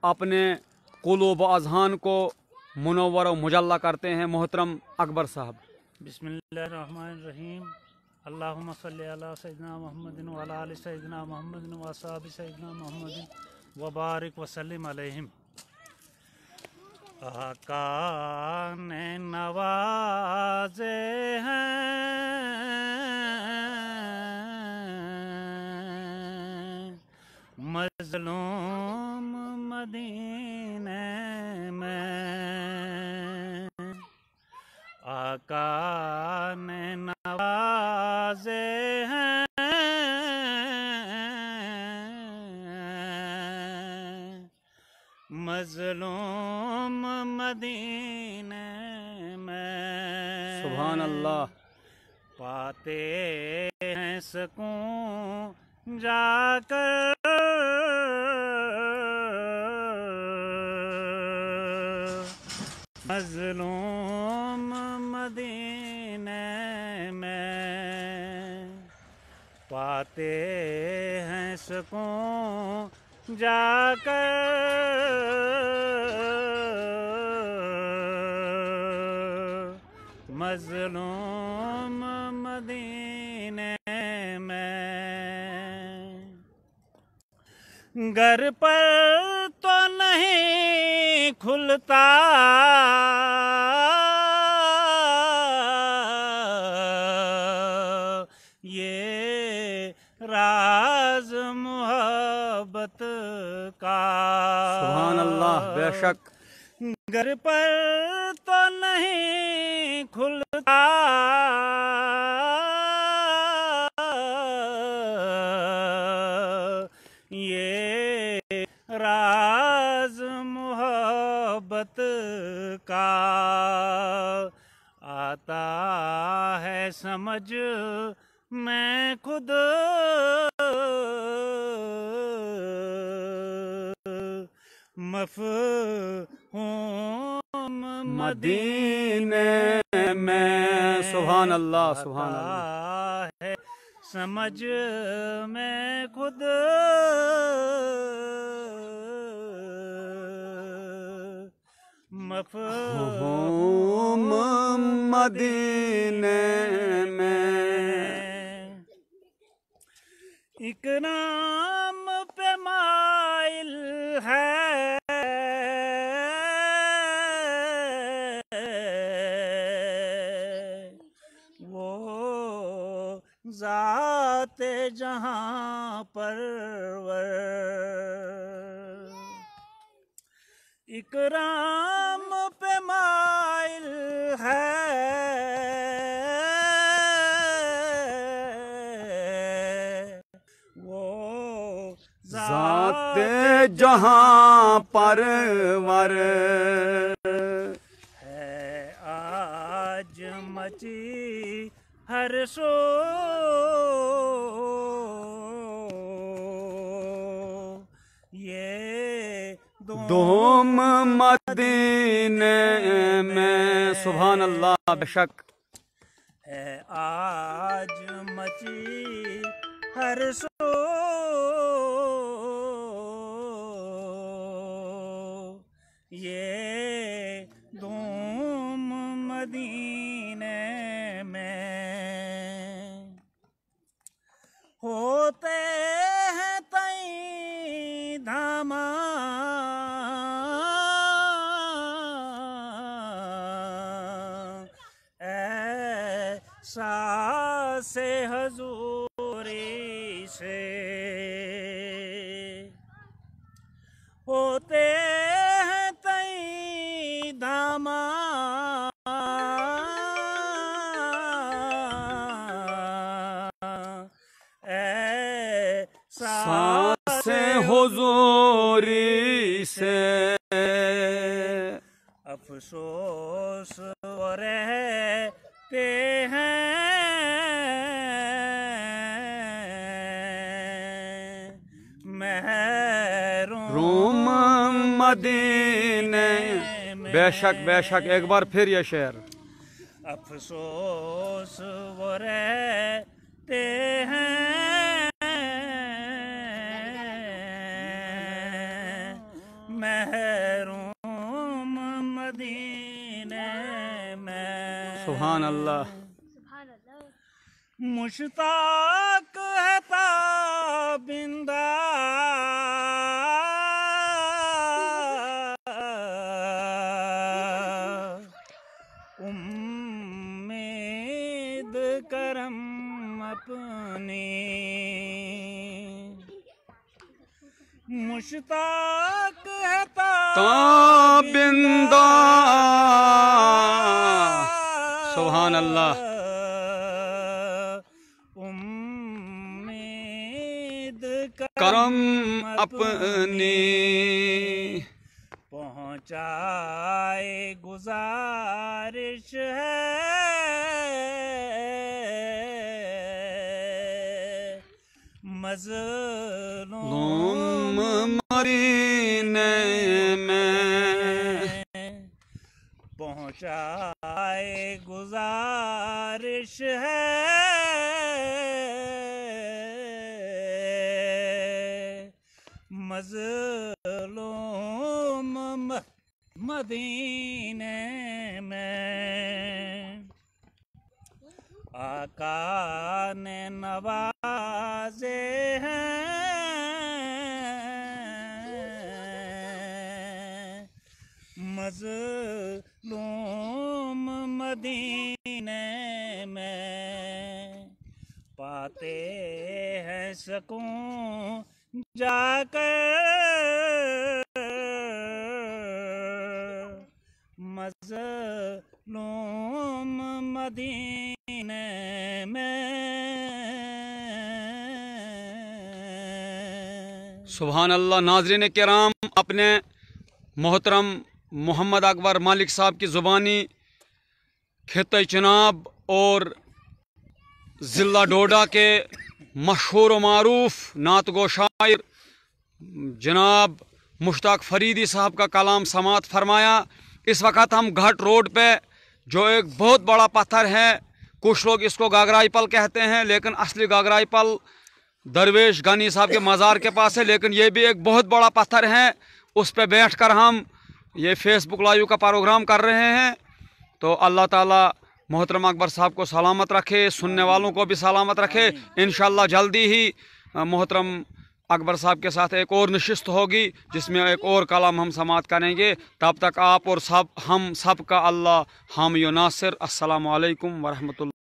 अपने कुलूब अज़हान को मुनव्वर व मुजल्ला करते हैं मोहतरम अकबर साहब। बिस्मिल्लाहिर्रहमानिर्रहीम। अल्लाहुम्मा सल्ली अला सय्यिदिना मुहम्मदिन व अला आलि सय्यिदिना मुहम्मदिन व असहाबि सय्यिदिना मुहम्मदिन व बारिक व सल्लिम अलैहिम। आका ने नवाजे हैं मज़लूम मदीने में। आका ने नवाजे हैं मज़लूम मदीने में। सुभान अल्लाह। पाते हैं सुकून जाकर मज़लूम मदीने में। पाते हैं सुकून जाकर मज़लूम मदीने में। घर पर तो नहीं खुलता ये राज मोहब्बत का। सुभान अल्लाह। बेशक घर पर तो नहीं खुलता ये राज मोहब्बत का। आता है समझ मैं खुद मफ़हूम मदीने में। सुभान अल्लाह, सुभान अल्लाह। है समझ में खुद मफ़हूम मदीने में। एक नाम पे माइल है वो ज़ाते जहां परवर। इकराम पे माइल है वो ज़ाते जहां परवर है। आज मची हर सो ये धूम मदीने में। सुभान अल्लाह। बेशक है आज मची हर सो ये धूम मदीने में। होते हैं तई धामा से हजूरी से। होते हैं तई धामा से हुजूरी से। अफसोस रहते हैं रूम मदीने। बेशक बेशक। एक बार फिर ये शेर। अफसोस वो रहते हैं महरूम मदीने में। सुभान अल्लाह। मुश्ताक है ताबिंदा उम्मीद करम अपनी। मुश्ताक है ताबिंदा। सुभान अल्लाह। उम्मीद करम अपनी पहुँचाए गुजारिश है मज़लूम मदीने में। पहुँचाए गुजारिश है मज़लूम मदीने में। आका ने नवाजे हैं मज़लूम मदीने में। पाते हैं सकून जाकर मज़लूम मदीने में। सुभान अल्लाह। नाज़रीन किराम, अपने मोहतरम मोहम्मद अकबर मलिक साहब की ज़ुबानी खित्ते चिनाब और ज़िला डोडा के मशहूर व मारूफ नात गो शायर जनाब मुश्ताक फरीदी साहब का कलाम समात फरमाया। इस वक्त हम घाट रोड पे, जो एक बहुत बड़ा पत्थर है, कुछ लोग इसको गागराई पल कहते हैं, लेकिन असली गागराई पल दरवेश गनी साहब के मज़ार के पास है। लेकिन ये भी एक बहुत बड़ा पत्थर है, उस पर बैठ कर हम ये फेसबुक लाइव का प्रोग्राम कर रहे हैं। तो अल्लाह ताला मोहतरम अकबर साहब को सलामत रखे, सुनने वालों को भी सलामत रखे। इंशाअल्लाह जल्दी ही मोहतरम अकबर साहब के साथ एक और नशिस्त होगी, जिसमें एक और कलाम हम समात करेंगे। तब तक आप और सब हम सब का अल्लाह हामी व नासिर। अस्सलामु अलैकुम व रहमतुल्लाह।